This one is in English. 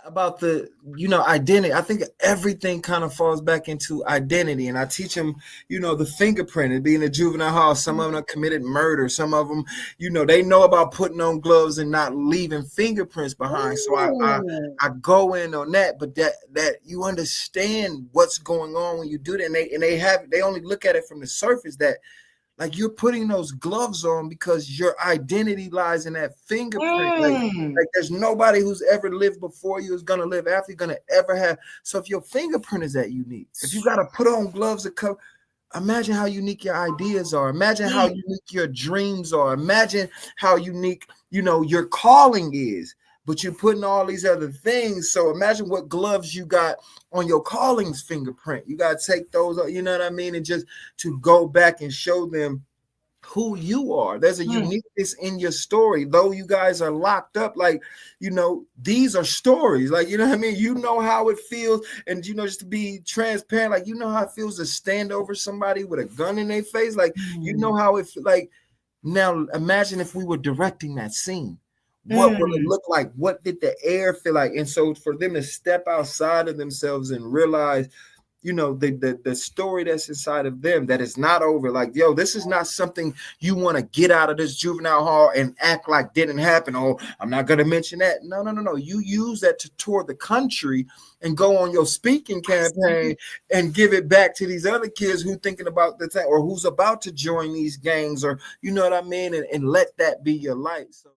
about the identity. I think everything kind of falls back into identity, and I teach them the fingerprint and being a juvenile hall. Some of them have committed murder, some of them they know about putting on gloves and not leaving fingerprints behind. So I go in on that, but that you understand what's going on when you do that, and they only look at it from the surface, that like you're putting those gloves on because your identity lies in that fingerprint. Like there's nobody who's ever lived before you is gonna live after you're gonna ever have. So if your fingerprint is that unique, if you gotta put on gloves to cover, imagine how unique your ideas are. Imagine how unique your dreams are. Imagine how unique your calling is. But you're putting all these other things. So imagine what gloves you got on your calling's fingerprint. You got to take those, you know what I mean? And just to go back and show them who you are. There's a uniqueness in your story. Though you guys are locked up, like, these are stories. Like, you know what I mean? You know how it feels. And, just to be transparent, like, you know how it feels to stand over somebody with a gun in their face. Like, you know how it like, now imagine if we were directing that scene. What would it look like? What did the air feel like? And so for them to step outside of themselves and realize, the story that's inside of them, that it's not over. Like, yo, this is not something you want to get out of this juvenile hall and act like didn't happen. Oh, I'm not going to mention that. No. You use that to tour the country and go on your speaking campaign and give it back to these other kids who thinking about the thing or who's about to join these gangs, or you know what I mean, and let that be your light. So